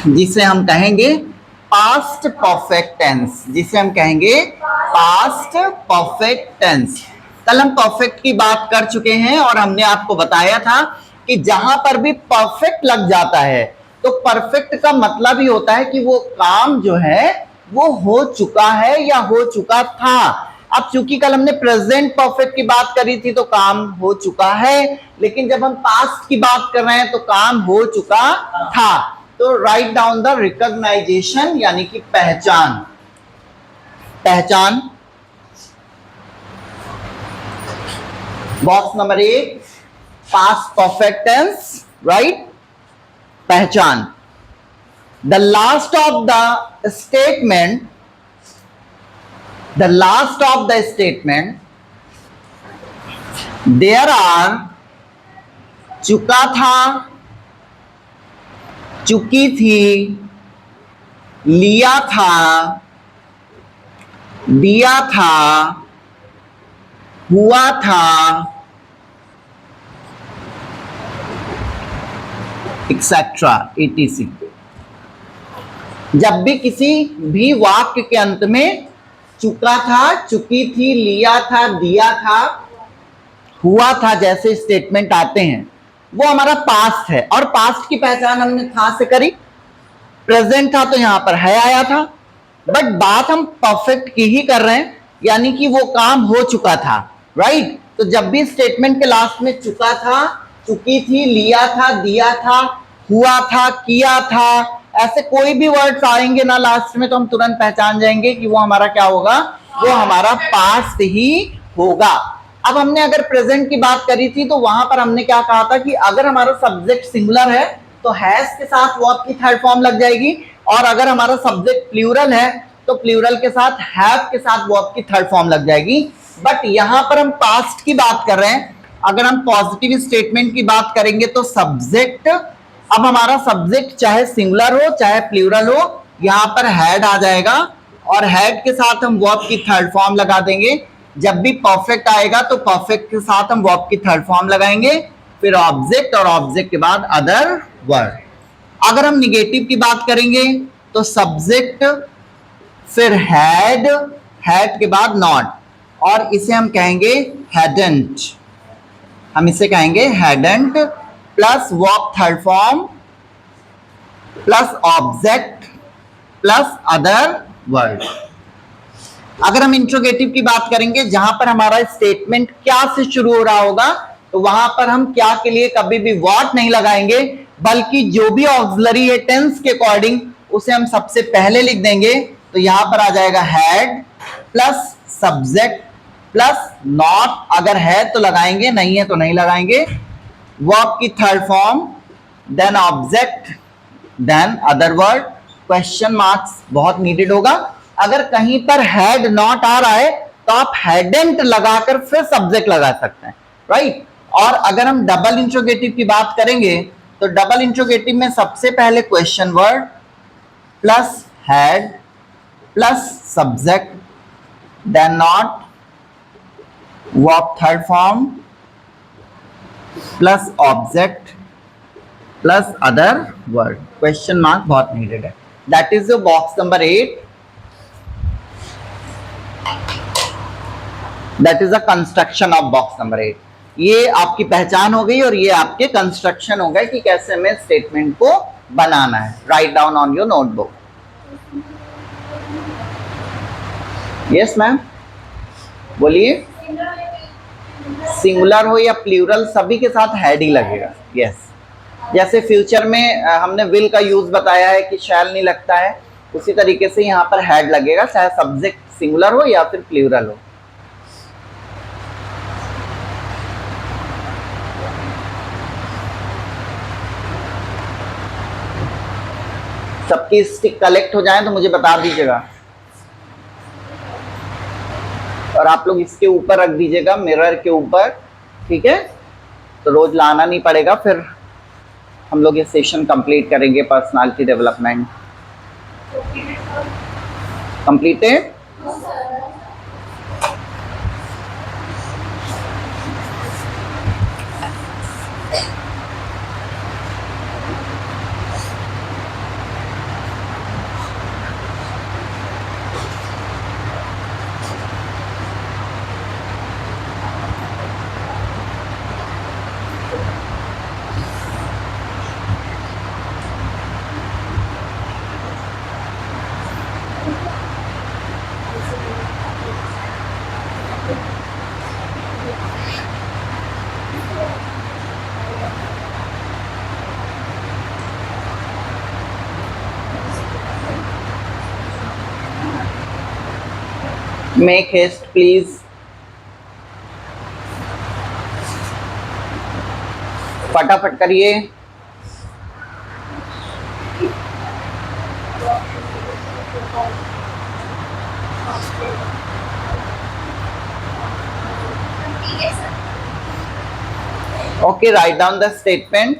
जिसे हम कहेंगे पास्ट परफेक्ट टेंस, जिसे हम कहेंगे पास्ट परफेक्ट टेंस। कल हम परफेक्ट की बात कर चुके हैं और हमने आपको बताया था कि जहां पर भी परफेक्ट लग जाता है तो परफेक्ट का मतलब ही होता है कि वो काम जो है वो हो चुका है या हो चुका था। अब चूंकि कल हमने प्रेजेंट परफेक्ट की बात करी थी तो काम हो चुका है, लेकिन जब हम पास्ट की बात कर रहे हैं तो काम हो चुका था। तो राइट डाउन द रिकॉग्नाइजेशन यानी कि पहचान। पहचान box number 1 past perfect tense, right. पहचान the last of the statement, the last of the statement there are चुका था, चुकी थी, लिया था, दिया था, हुआ था, एक्सेट्रा etc। जब भी किसी भी वाक्य के अंत में चुका था, चुकी थी, लिया था, दिया था, हुआ था जैसे स्टेटमेंट आते हैं वो हमारा पास्ट है। और पास्ट की पहचान हमने था से करी। प्रेजेंट था तो यहां पर है आया था, बट बात हम परफेक्ट की ही कर रहे हैं, यानी कि वो काम हो चुका था, राइट। तो जब भी स्टेटमेंट के लास्ट में चुका था, चुकी थी, लिया था, दिया था, हुआ था, किया था, ऐसे कोई भी वर्ड्स आएंगे ना लास्ट में तो हम तुरंत पहचान जाएंगे कि वो हमारा क्या होगा, वो हमारा पास्ट ही होगा। अब हमने अगर प्रेजेंट की बात करी थी तो वहां पर हमने क्या कहा था कि अगर हमारा सब्जेक्ट सिंगुलर है तो हैज के साथ वर्ब की थर्ड फॉर्म लग जाएगी, और अगर हमारा सब्जेक्ट प्लूरल है तो प्लूरल के साथ हैव के साथ वर्ब की थर्ड फॉर्म लग जाएगी। बट यहां पर हम पास्ट की बात कर रहे हैं। अगर हम पॉजिटिव स्टेटमेंट की बात करेंगे तो सब्जेक्ट, अब हमारा सब्जेक्ट चाहे सिंगुलर हो चाहे प्लूरल हो, यहां पर हैड आ जाएगा और हैड के साथ हम वर्ब की थर्ड फॉर्म लगा देंगे। जब भी परफेक्ट आएगा तो परफेक्ट के साथ हम वर्ब की थर्ड फॉर्म लगाएंगे, फिर ऑब्जेक्ट और ऑब्जेक्ट के बाद अदर वर्ड। अगर हम निगेटिव की बात करेंगे तो सब्जेक्ट, फिर हैड, हैड के बाद नॉट, और इसे हम कहेंगे हैडंट। हम इसे कहेंगे hadn't plus verb third form plus object plus other word. अगर हम इंट्रोगेटिव की बात करेंगे जहां पर हमारा स्टेटमेंट क्या से शुरू हो रहा होगा तो वहां पर हम क्या के लिए कभी भी व्हाट नहीं लगाएंगे, बल्कि जो भी ऑक्सिलरी है टेंस के अकॉर्डिंग उसे हम सबसे पहले लिख देंगे। तो यहां पर आ जाएगा had plus subject plus not, अगर है तो लगाएंगे, नहीं है तो नहीं लगाएंगे, वर्ब की third form, then object, then other word. Question marks बहुत नीडेड होगा। अगर कहीं पर हैड नॉट आ रहा है तो आप हैडेंट लगाकर फिर सब्जेक्ट लगा सकते हैं, राइट। और अगर हम डबल इंट्रोगेटिव की बात करेंगे तो डबल इंट्रोगेटिव में सबसे पहले question word plus had plus subject, then not, verb third form plus object plus other word. Question mark बहुत नीडेड है। That is your box number 8। That is a construction of box number 8। ये आपकी पहचान हो गई और ये आपके कंस्ट्रक्शन हो गए कि कैसे हमें स्टेटमेंट को बनाना है। Write down on your notebook. Yes ma'am, बोलिए। सिंगुलर हो या प्लूरल सभी के साथ हैड ही लगेगा। यस, जैसे फ्यूचर में हमने विल का यूज बताया है कि शैल नहीं लगता है, उसी तरीके से यहाँ पर हैड लगेगा, चाहे सब्जेक्ट सिंगुलर हो या फिर प्लूरल हो। सबकी स्टिक कलेक्ट हो जाए तो मुझे बता दीजिएगा, और आप लोग इसके ऊपर रख दीजिएगा, मिरर के ऊपर, ठीक है। तो रोज लाना नहीं पड़ेगा, फिर हम लोग ये सेशन कंप्लीट करेंगे। Personality development completed. Make haste please, फटाफट करिए। Okay, write down the statement.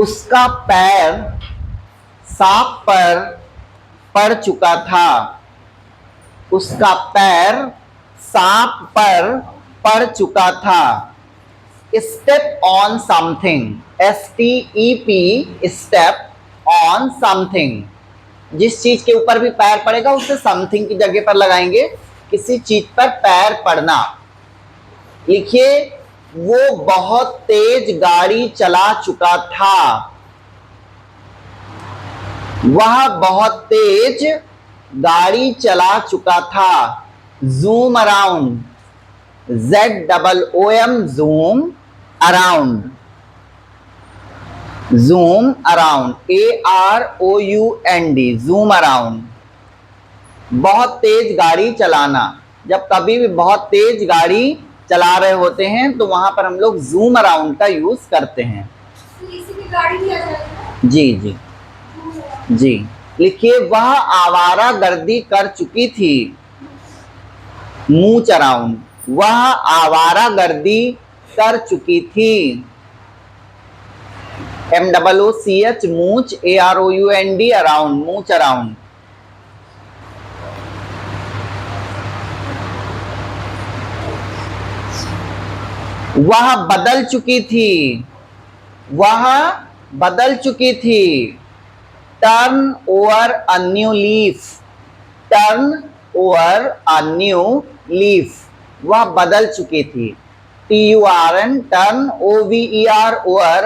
उसका पैर सांप पर पड़ चुका था। उसका पैर सांप पर पड़ चुका था। Step on something, STEP, step on something. जिस चीज के ऊपर भी पैर पड़ेगा उसे समथिंग की जगह पर लगाएंगे। किसी चीज पर पैर पड़ना। लिखिए, वो बहुत तेज गाड़ी चला चुका था। वह बहुत तेज गाड़ी चला चुका था। Zoom around, ZOOM, zoom around, zoom around, AROUND, zoom around. बहुत तेज गाड़ी चलाना। जब कभी भी बहुत तेज गाड़ी चला रहे होते हैं तो वहां पर हम लोग जूम अराउंड का यूज करते हैं। जी जी जी। लिखिए, वह आवारा गर्दी कर चुकी थी। मूच अराउंड, वह आवारा गर्दी कर चुकी थी। MOOCH, mooch, AROUND, around, mooch around. वह बदल चुकी थी। वह बदल चुकी थी। Turn over a new leaf, turn over a new leaf. वह बदल चुकी थी। TURN, turn, OVER, over,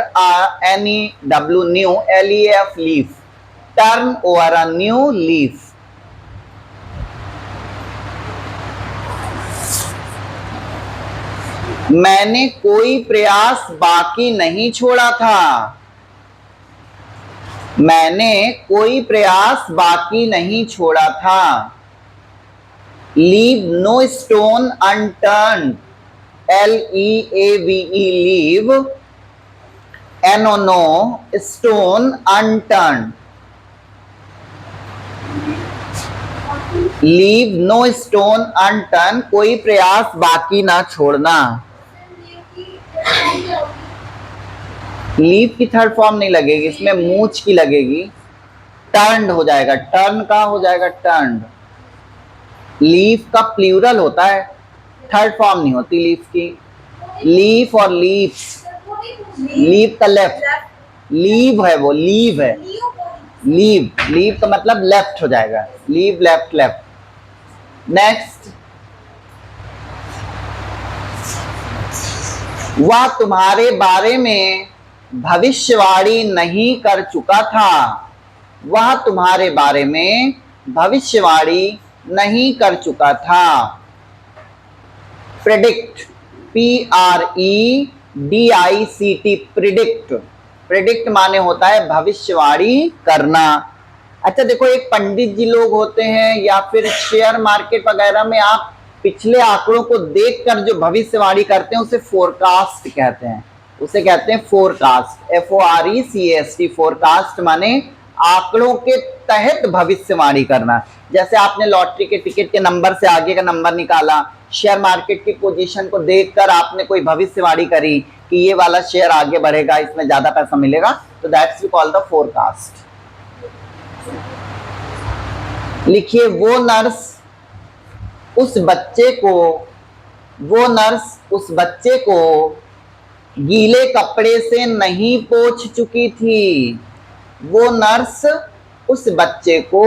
NEW, new, LEAF, leaf. Turn over a new leaf. मैंने कोई प्रयास बाकी नहीं छोड़ा था। मैंने कोई प्रयास बाकी नहीं छोड़ा था। Leave no stone unturned, LEAVE, leave, NO, stone unturned. Leave no stone unturn, कोई प्रयास बाकी ना छोड़ना। लीव की थर्ड फॉर्म नहीं लगेगी, इसमें मूछ की लगेगी। टर्न्ड हो जाएगा, टर्न का हो जाएगा टर्न्ड। लीफ का प्लूरल होता है, थर्ड फॉर्म नहीं होती लीफ की। लीफ और लीव्स, लीव का लेफ्ट, लीव है, वो लीव है। लीव, लीव का मतलब लेफ्ट हो जाएगा। Leave, left, left. नेक्स्ट, वह तुम्हारे बारे में भविष्यवाणी नहीं कर चुका था। वह तुम्हारे बारे में भविष्यवाणी नहीं कर चुका था। Predict, PREDICT, predict. प्रिडिक्ट माने होता है भविष्यवाणी करना। अच्छा देखो, एक पंडित जी लोग होते हैं या फिर शेयर मार्केट वगैरह में आप पिछले आंकड़ों को देखकर जो भविष्यवाणी करते हैं उसे फोरकास्ट कहते हैं। उसे कहते हैं फोरकास्ट, FORECAST। फोरकास्ट माने आंकड़ों के तहत भविष्यवाणी करना। जैसे आपने लॉटरी के टिकट के नंबर से आगे का नंबर निकाला, शेयर मार्केट की पोजीशन को देखकर आपने कोई भविष्यवाणी करी कि ये वाला शेयर आगे बढ़ेगा, इसमें ज्यादा पैसा मिलेगा, तो that's we call the forecast. लिखिए, वो नर्स उस बच्चे को गीले कपड़े से नहीं पोंछ चुकी थी। वो नर्स उस बच्चे को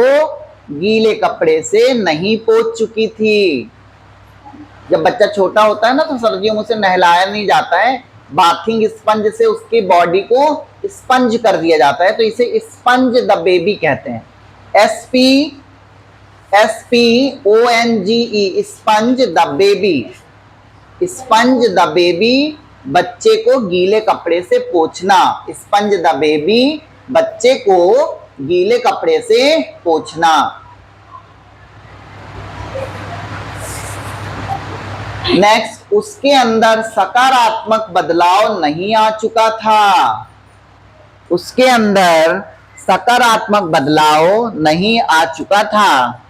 गीले कपड़े से नहीं पोंछ चुकी थी। जब बच्चा छोटा होता है ना तो सर्दियों में उसे नहलाया नहीं जाता है, बाथिंग स्पंज से उसकी बॉडी को स्पंज कर दिया जाता है, तो इसे स्पंज द बेबी कहते हैं। SPONGE, sponge the baby. Sponge the baby, बच्चे को गीले कपड़े से पोंछना। स्पंज द बेबी, बच्चे को गीले कपड़े से पोंछना। नेक्स्ट, उसके अंदर सकारात्मक बदलाव नहीं आ चुका था। उसके अंदर सकारात्मक बदलाव नहीं आ चुका था।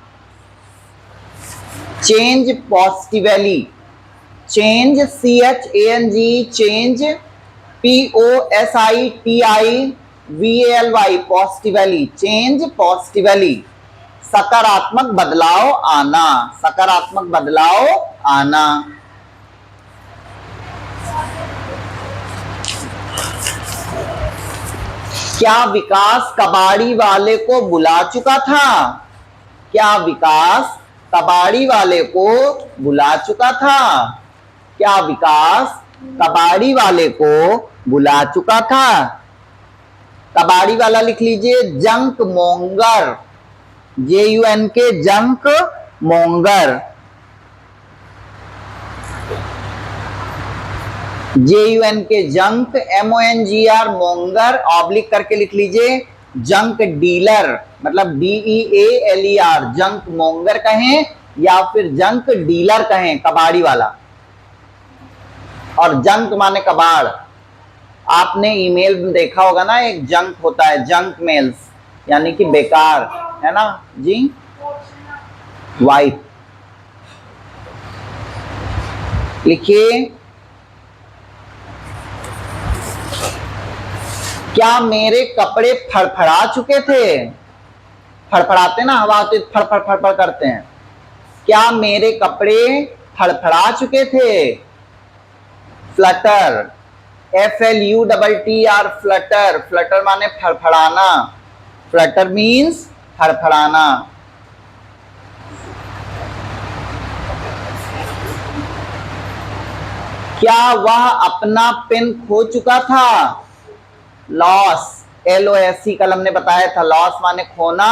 Change positively, change CHANG, change POSITIVALY, positively, change positively, सकारात्मक बदलाव आना, सकारात्मक बदलाव आना। क्या विकास कबाड़ी वाले को बुला चुका था? क्या विकास कबाड़ी वाले को बुला चुका था? क्या विकास कबाड़ी वाले को बुला चुका था? कबाड़ी वाला लिख लीजिए, junk monger, JUNK, junk monger, JUNK junk, MONGR monger, oblique करके लिख लीजिए जंक डीलर, मतलब DEALER, जंक मोंगर कहें या फिर जंक डीलर कहें, कबाड़ी वाला। और जंक माने कबाड़। आपने ईमेल में देखा होगा ना, एक जंक होता है, जंक मेल्स, यानी कि बेकार, है ना जी, वाइट। लिखिए, क्या मेरे कपड़े फड़फड़ा चुके थे? फड़फड़ाते ना, हवा आती फड़फड़ फड़फड़ करते हैं। क्या मेरे कपड़े फड़फड़ा चुके थे? फ्लटर, FLUTTR, फ्लटर, फ्लटर माने फड़फड़ाना, फ्लटर मीन्स फड़फड़ाना। क्या वह अपना पेन खो चुका था? लॉस, LOSE कल हमने बताया था, लॉस माने खोना,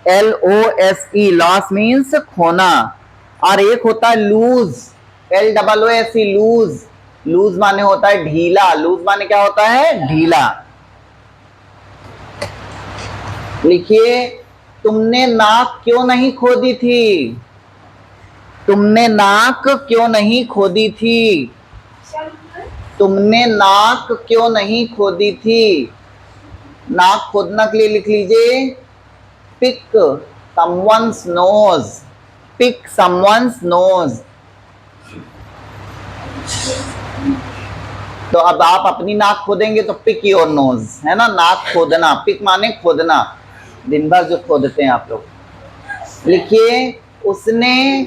LOSE, लॉस मीन्स खोना। और एक होता है लूज, LOOSE, लूज, लूज माने होता है ढीला, लूज माने क्या होता है? ढीला। लिखिए, तुमने नाक क्यों नहीं खोदी थी? तुमने नाक क्यों नहीं खोदी थी? तुमने नाक क्यों नहीं खोदी थी? नाक खोदना के लिए लिख लीजिए pick someone's nose, pick someone's nose. तो अब आप अपनी नाक खोदेंगे तो पिक योर नोज, है ना, नाक खोदना, पिक माने खोदना, दिन भर जो खोदते हैं आप लोग। लिखिए, उसने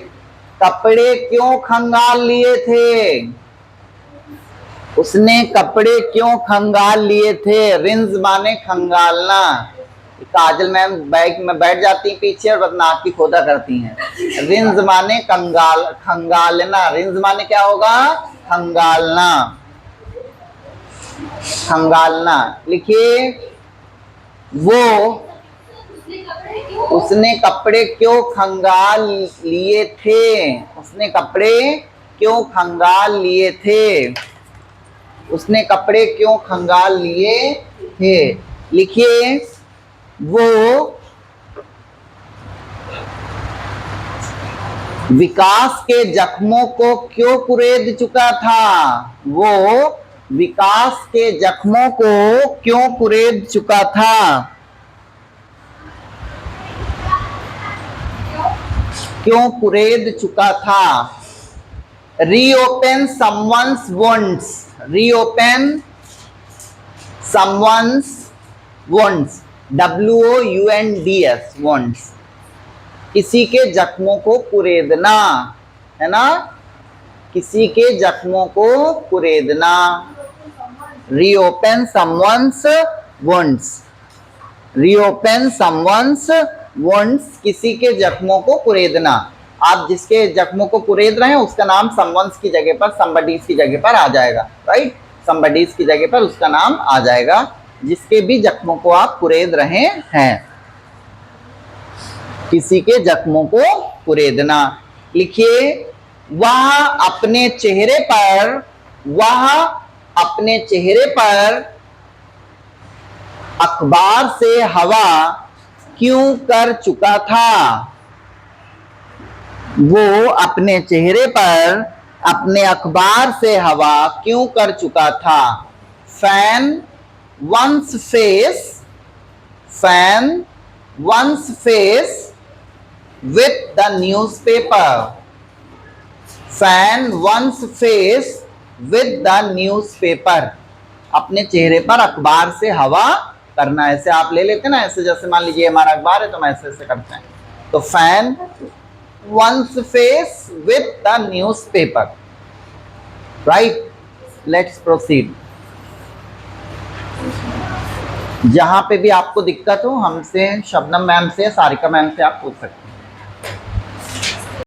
कपड़े क्यों खंगाल लिए थे? उसने कपड़े क्यों खंगाल लिए थे? रिंज माने खंगालना। काजल मैम बैग में बैठ जाती हैं पीछे और बस नाक की खोदा करती हैं। रिंज माने कंगाल, खंगालना, रिंज माने क्या होगा? खंगालना, खंगालना। लिखिए, वो उसने कपड़े क्यों खंगाल लिए थे? उसने कपड़े क्यों खंगाल लिए थे? उसने कपड़े क्यों खंगाल लिए थे? लिखिए, वो विकास के जख्मों को क्यों कुरेद चुका था? वो विकास के जख्मों को क्यों कुरेद चुका था? क्यों कुरेद चुका था? Reopen someone's wounds, reopen someone's wounds, WOUNDS, wounds, किसी के जख्मों को कुरेदना, है ना, किसी के जख्मों को कुरेदना। Reopen someone's wounds, reopen someone's wounds, किसी के जख्मों को कुरेदना। आप जिसके जख्मों को कुरेद रहे हैं उसका नाम समवन्स की जगह पर, समबडीज की जगह पर आ जाएगा, राइट, समबडीज की जगह पर उसका नाम आ जाएगा, जिसके भी जख्मों को आप कुरेद रहे हैं। किसी के जख्मों को कुरेदना। लिखिए, वह अपने चेहरे पर अखबार से हवा क्यों कर चुका था। वो अपने चेहरे पर अपने अखबार से हवा क्यों कर चुका था। Fan one's face with the newspaper. Fan one's face with the newspaper. अपने चेहरे पर अखबार से हवा करना, ऐसे आप ले लेते ना, ऐसे जैसे मान लीजिए हमारा अखबार है तो हम ऐसे ऐसे करते हैं, तो fan one's face with the newspaper. Right? Let's proceed. जहां पे भी आपको दिक्कत हो हमसे, शबनम मैम से, सारिका मैम से आप पूछ सकते हैं।